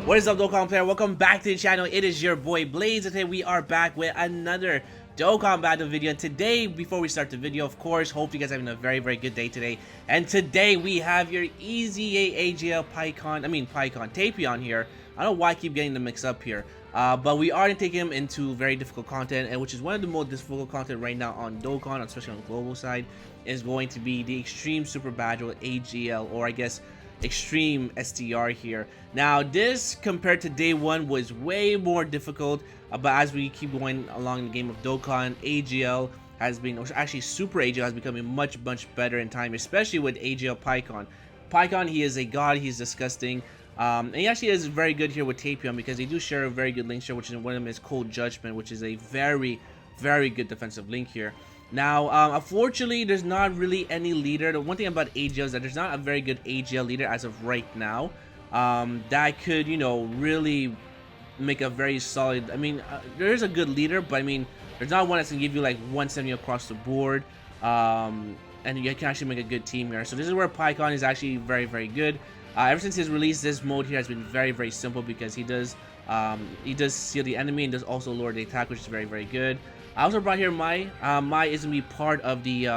What is up, Dokkan player? Welcome back to the channel. It is your boy Blaze, and today we are back with another Dokkan battle video. And today, before we start the video, of course, hope you guys are having a very good day today. And today we have your Eza Agl Tapion here. I don't know why I keep getting them mixed up here. But we are taking him into very difficult content, and which is one of the most difficult content right now on Dokkan, especially on the global side, is going to be the Extreme Super Battle AGL, or I guess Extreme STR here. Now this, compared to day one, was way more difficult, but as we keep going along the game of Dokkan, AGL has been, or actually Super AGL has become much better in time, especially with AGL Pycon. He is a god, he's disgusting. And he actually is very good here with Tapion, because they do share a very good link share, which is one of them is Cold Judgment, which is a very good defensive link here. Now, unfortunately, there's not really any leader. The one thing about AGL is that there's not a very good AGL leader as of right now that could, you know, really make a very solid. I mean, there is a good leader, but I mean, there's not one that's gonna give you like 170 across the board, and you can actually make a good team here. So this is where Pycon is actually very good. Ever since his release, this mode here has been very simple, because he does seal the enemy and does also lower the attack, which is very good. I also brought here Mai. Mai is going to be part of the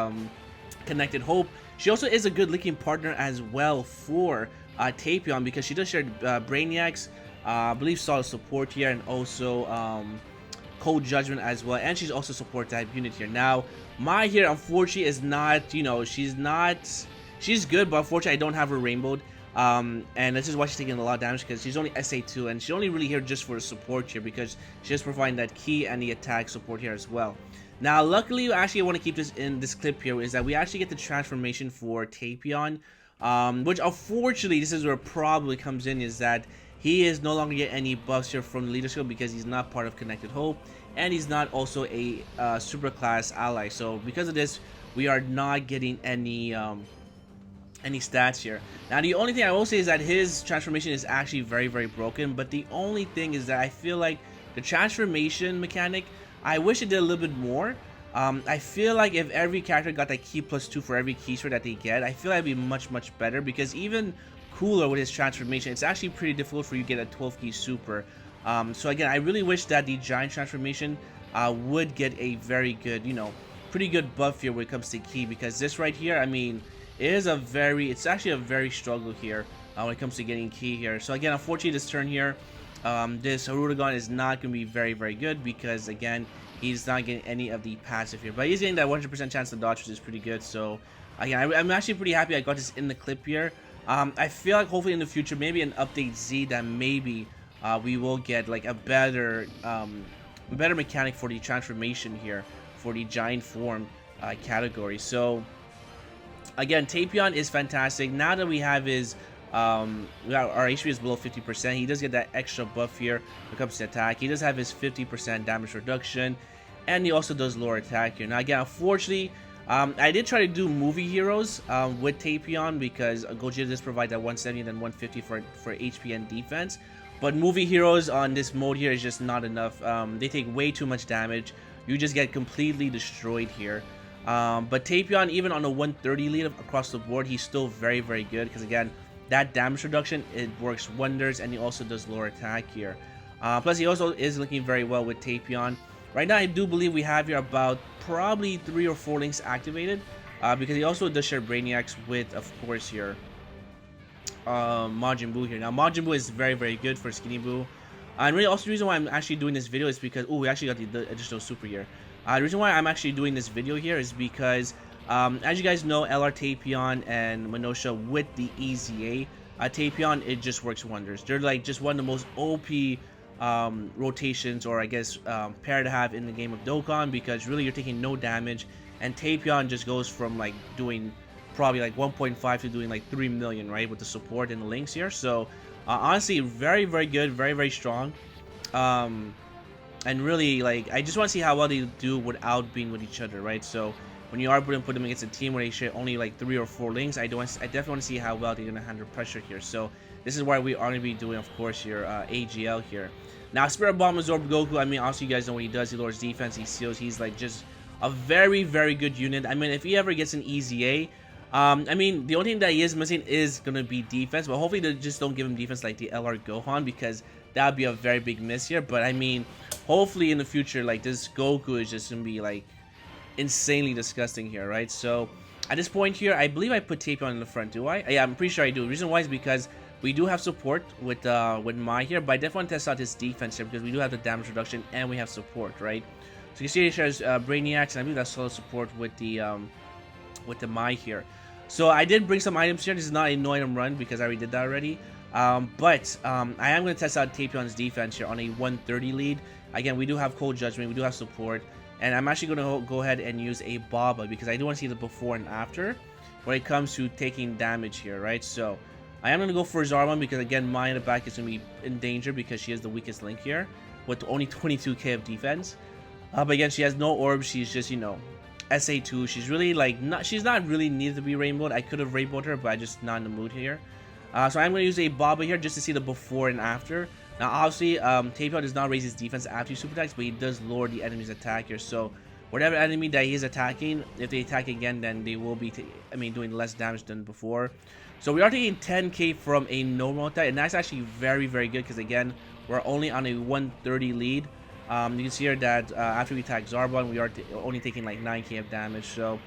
Connected Hope. She also is a good linking partner as well for Tapion, because she does share Brainiacs, I believe Solid Support here, and also Cold Judgment as well. And she's also support type unit here. Now, Mai here, unfortunately, is not, you know, she's good, but unfortunately, I don't have her rainbowed. And this is why she's taking a lot of damage, because she's only SA2, and she's only really here just for support here, because she's providing that key and the attack support here as well. Now, luckily, actually, I want to keep this in this clip here, is that we actually get the transformation for Tapion, which unfortunately, this is where probably comes in, is that he is no longer get any buffs here from the leadership, because he's not part of Connected Hope, and he's not also a super class ally. So because of this, we are not getting any stats here. Now, the only thing I will say is that his transformation is actually very broken, but the only thing is that I feel like the transformation mechanic, I wish it did a little bit more. I feel like if every character got that key +2 for every keystore that they get, I feel like it'd be much better, because even cooler with his transformation, it's actually pretty difficult for you to get a 12 key super. So again, I really wish that the giant transformation would get a very good, you know, pretty good buff here when it comes to key, because this right here, I mean, it's actually a very struggle here when it comes to getting key here. So again, unfortunately, this turn here, this Harudagon is not going to be very good, because again, he's not getting any of the passive here, but he's getting that 100% chance to dodge, which is pretty good. So again, I'm actually pretty happy I got this in the clip here. I feel like hopefully in the future, maybe an update Z, that maybe we will get like a better mechanic for the transformation here for the giant form category. So again, Tapion is fantastic. Now that we have his, our HP is below 50%, he does get that extra buff here when it comes to attack. He does have his 50% damage reduction, and he also does lower attack here. Now again, unfortunately, I did try to do movie heroes with Tapion, because Gogeta does provide that 170 and then 150 for HP and defense. But movie heroes on this mode here is just not enough. They take way too much damage. You just get completely destroyed here. But Tapion, even on a 130 lead across the board, he's still very good, because again, that damage reduction, it works wonders, and he also does lower attack here. Plus, he also is looking very well with Tapion. Right now, I do believe we have here about probably 3 or 4 links activated, because he also does share Brainiacs with, of course, here Majin Buu here. Now, Majin Buu is very good for Skinny Buu. And really, also the reason why I'm actually doing this video is because, we actually got the additional super here. The reason why I'm actually doing this video here is because, as you guys know, LR Tapion and Minosha with the EZA Tapion, it just works wonders. They're like just one of the most OP rotations, or I guess pair to have in the game of Dokkan, because really you're taking no damage, and Tapion just goes from like doing probably like 1.5 to doing like 3 million, right, with the support and the links here. So honestly, very good, very strong. And really, like, I just want to see how well they do without being with each other, right? So when you are put them against a team where they share only like 3 or 4 links, I definitely want to see how well they're gonna handle pressure here. So this is why we are gonna be doing, of course, your AGL here. Now, Spirit Bomb Absorb Goku, I mean, also you guys know what he does. He lowers defense, he seals. He's like just a very good unit. I mean, if he ever gets an EZA, I mean, the only thing that he is missing is gonna be defense, but hopefully they just don't give him defense like the LR Gohan, because that would be a very big miss here. But I mean, hopefully in the future, like, this Goku is just gonna be like insanely disgusting here, right? So at this point here, I believe I put Tapion in the front. Do I? Yeah, I'm pretty sure I do. The reason why is because we do have support with Mai here, but I definitely want to test out his defense here because we do have the damage reduction and we have support, right? So you can see he shares Brainiacs, and I believe that's solo support with the Mai here. So I did bring some items here. This is not a no item run because I already did that already. I am going to test out Tapion's defense here on a 130 lead. Again, we do have Cold Judgment, we do have support, and I'm actually going to go ahead and use a Baba because I do want to see the before and after when it comes to taking damage here, right? So I am going to go for Zarbon because, again, Mai in the back is going to be in danger because she is the weakest link here with only 22k of defense. But again, she has no orbs. She's just, you know, SA2. She's really like she's not really needed to be rainbowed. I could have rainbowed her, but I'm just not in the mood here. So I'm going to use a Baba here just to see the before and after. Now obviously Tapion does not raise his defense after he super attacks, but he does lower the enemy's attack here. So whatever enemy that he is attacking, if they attack again, then they will be doing less damage than before. So we are taking 10k from a normal attack, and that's actually very, very good because, again, we're only on a 130 lead. You can see here that after we attack Zarbon, we are only taking like 9k of damage. So,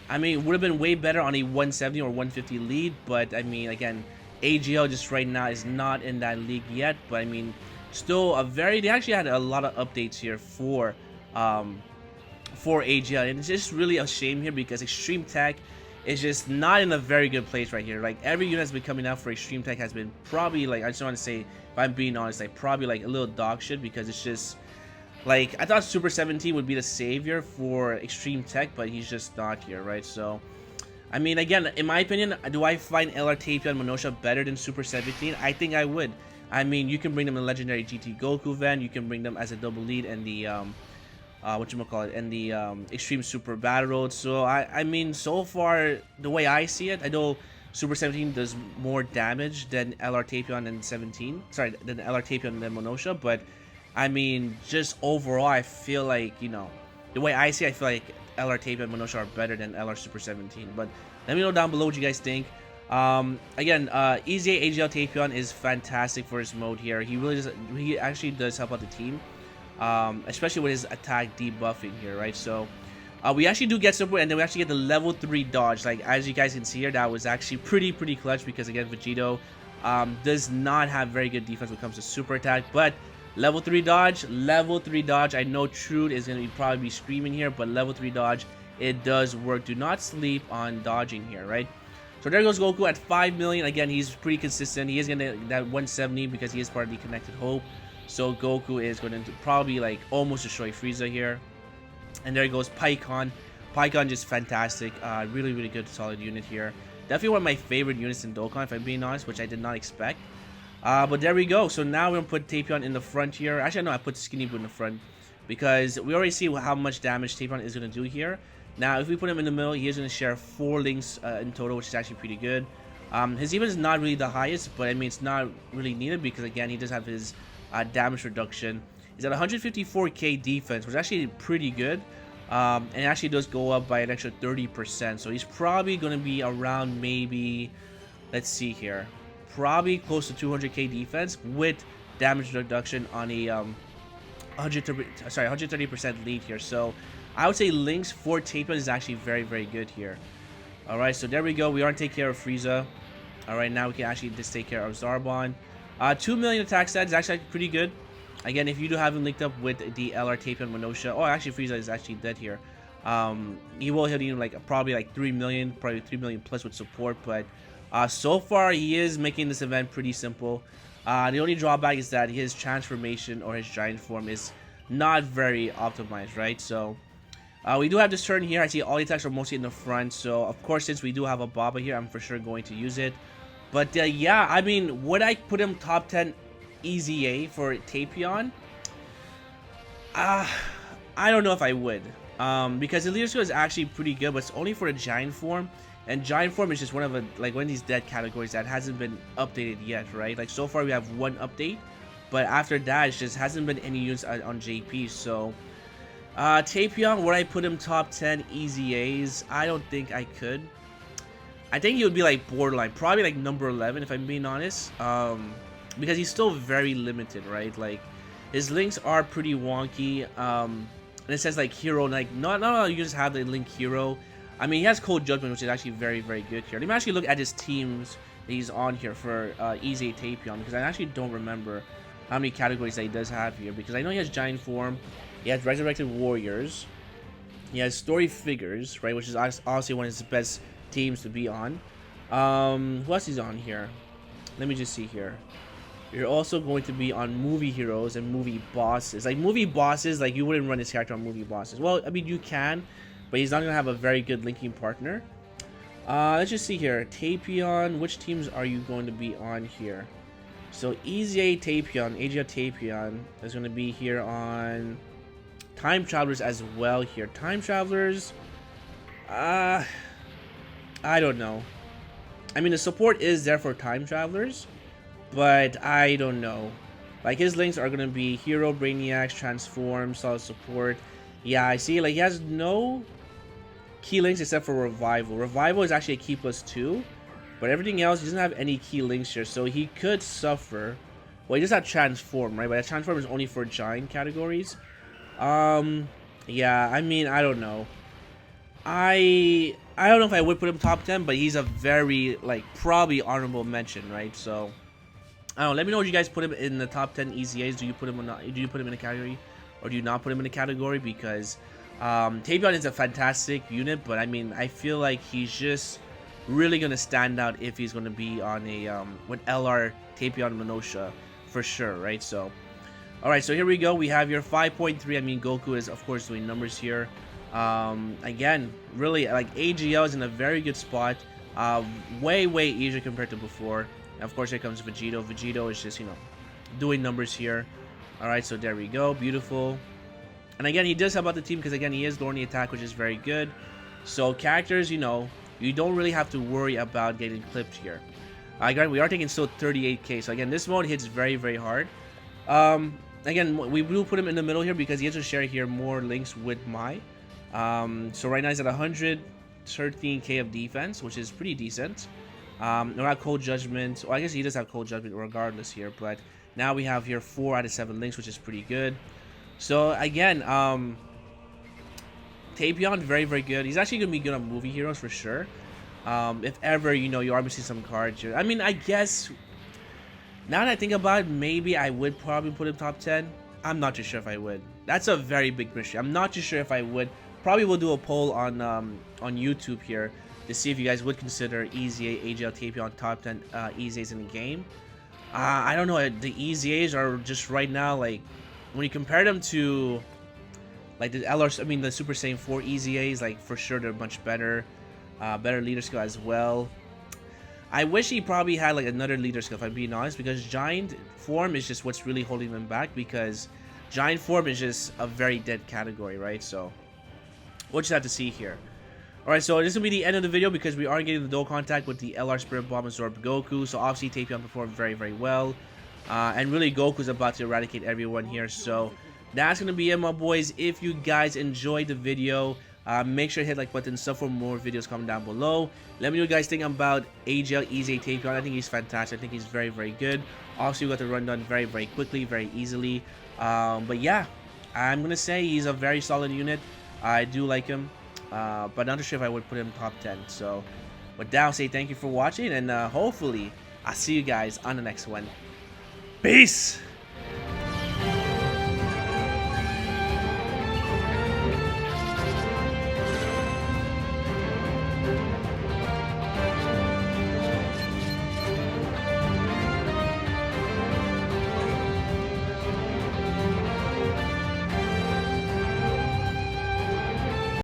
I mean, it would have been way better on a 170 or 150 lead. But, I mean, again, AGL just right now is not in that league yet. But, I mean, still they actually had a lot of updates here for AGL. And it's just really a shame here because Extreme Tech is just not in a very good place right here. Like, every unit that's been coming out for Extreme Tech has been probably, like, I just want to say, if I'm being honest, like, probably, like, a little dog shit because it's just... Like, I thought Super 17 would be the savior for Extreme Tech, but he's just not here, right? So, I mean, again, in my opinion, do I find LR Tapion Monosha better than Super 17? I think I would. I mean, you can bring them in Legendary GT Goku Van, you can bring them as a double lead in the, Extreme Super Battle Road. So, I mean, so far, the way I see it, I know Super 17 does more damage than LR Tapion and 17. Sorry, than LR Tapion and Monosha, but... I mean, just overall, I feel like, you know, the way I see it, I feel like LR Tapion and Monosha are better than LR Super 17. But let me know down below what you guys think. Again, Eza Agl Tapion is fantastic for his mode here. He actually does help out the team, especially with his attack debuffing here, right? So, we actually do get support, and then we actually get the level 3 dodge. Like, as you guys can see here, that was actually pretty clutch because, again, Vegito does not have very good defense when it comes to super attack, but... Level 3 dodge. I know Trude is going to probably be screaming here, but level 3 dodge, it does work. Do not sleep on dodging here, right? So there goes Goku at 5 million. Again, he's pretty consistent. He is going to that 170 because he is part of the Connected Hope. So Goku is going to probably like almost destroy Frieza here. And there goes Pikkon. Pikkon just fantastic. Really good solid unit here. Definitely one of my favorite units in Dokkan, if I'm being honest, which I did not expect. But there we go. So now we're going to put Tapion in the front here. Actually, no, I put Skinny Boo in the front because we already see how much damage Tapion is going to do here. Now, if we put him in the middle, he is going to share 4 links in total, which is actually pretty good. His defense is not really the highest, but I mean, it's not really needed because, again, he does have his damage reduction. He's at 154k defense, which is actually pretty good. And it actually does go up by an extra 30%. So he's probably going to be around maybe, let's see here. Probably close to 200k defense with damage reduction on a 130% lead here. So I would say links for Tapion is actually very good here. Alright, so there we go. We are going to take care of Frieza. Alright, now we can actually just take care of Zarbon. 2 million attack stats is actually pretty good. Again, if you do have him linked up with the LR Tapion Monosha. Oh, actually Frieza is actually dead here. He will hit you like probably like 3 million, probably 3 million plus with support, but so far, he is making this event pretty simple. The only drawback is that his transformation or his giant form is not very optimized, right? So, we do have this turn here. I see all the attacks are mostly in the front. So, of course, since we do have a Baba here, I'm for sure going to use it. But, yeah, I mean, would I put him top 10 EZA for Tapion? I don't know if I would. Because the leader skill is actually pretty good, but it's only for the giant form. And giant form is just one of these dead categories that hasn't been updated yet, right? Like, so far we have one update, but after that, it just hasn't been any use on JP. So, Tapion, would I put him top 10 EZAs? I don't think I could. I think he would be like borderline, probably like number 11 if I'm being honest. Because he's still very limited, right? Like his links are pretty wonky. And it says like hero, like not you just have the link hero. I mean, he has Cold Judgment, which is actually very good here. Let me actually look at his teams that he's on here for Eza Agl Tapion, because I actually don't remember how many categories that he does have here. Because I know he has Giant Form, he has Resurrected Warriors, he has Story Figures, right, which is honestly one of his best teams to be on. Who else is on here? Let me just see here. You're also going to be on movie heroes and movie bosses. Like movie bosses, like you wouldn't run his character on movie bosses. Well, I mean you can, but he's not gonna have a very good linking partner. Let's just see here. Tapion, which teams are you going to be on here? So Eza Agl Tapion is gonna be here on Time Travelers as well here. Time Travelers, I don't know. I mean the support is there for Time Travelers, but I don't know. Like his links are gonna be Hero, Brainiacs, Transform, Solid Support. Yeah, I see. Like he has no key links except for Revival. Revival is actually a key +2, but everything else he doesn't have any key links here, so he could suffer. Well, he does have Transform, right? But that Transform is only for giant categories. Yeah, I mean I don't know. I don't know if I would put him top 10, but he's a very like probably honorable mention, right? So I don't know. Let me know if you guys put him in the top 10 EZAs. Do you put him in a category, or do you not put him in a category? Because Tapion is a fantastic unit, but I mean I feel like he's just really gonna stand out if he's gonna be on a with LR Tapion Minosha for sure, right? So alright, so here we go. We have your 5.3. I mean Goku is of course doing numbers here. Again, really like AGL is in a very good spot. Way easier compared to before. And of course here comes Vegito. Vegito is just, you know, doing numbers here. Alright, so there we go. Beautiful. And again, he does help out the team because again he is lowering the attack, which is very good. So characters, you know, you don't really have to worry about getting clipped here. Again, we are taking still 38k. So again, this mode hits very hard. Again, we will put him in the middle here because he has to share here more links with Mai. So right now he's at 113k of defense, which is pretty decent. No, not Cold Judgment. Well, I guess he does have Cold Judgment regardless here, but now we have here 4 out of 7 links, which is pretty good. So again, Tapion, very good. He's actually gonna be good on movie heroes for sure. If ever, you know, you are missing some cards here. I mean, I guess now that I think about it, maybe I would probably put him top 10. I'm not too sure if I would. That's a very big mystery. I'm not too sure if I would. Probably will do a poll on YouTube here to see if you guys would consider Eza Agl Tapion top 10 EZAs in the game. I don't know. The EZAs are just right now, like, when you compare them to like the LR, I mean the Super Saiyan 4 EZAs, like for sure they're much better. Better leader skill as well. I wish he probably had like another leader skill, if I'm being honest, because Giant Form is just what's really holding him back, because Giant Form is just a very dead category, right? So we'll just have to see here. Alright, so this will be the end of the video because we are getting the dual contact with the LR Spirit Bomb Absorb Goku. So obviously Tapion performed very well. And really Goku's about to eradicate everyone here. So that's going to be it, my boys. If you guys enjoyed the video, make sure to hit like button, sub for more videos coming down below. Let me know what you guys think about Agl Eza Agl Tapion. I think he's fantastic. I think he's very good. Obviously we got the run done very quickly, very easily. But yeah, I'm going to say he's a very solid unit. I do like him. But not sure if I would put him top 10. So with that, I'll say thank you for watching, and hopefully I'll see you guys on the next one. Peace!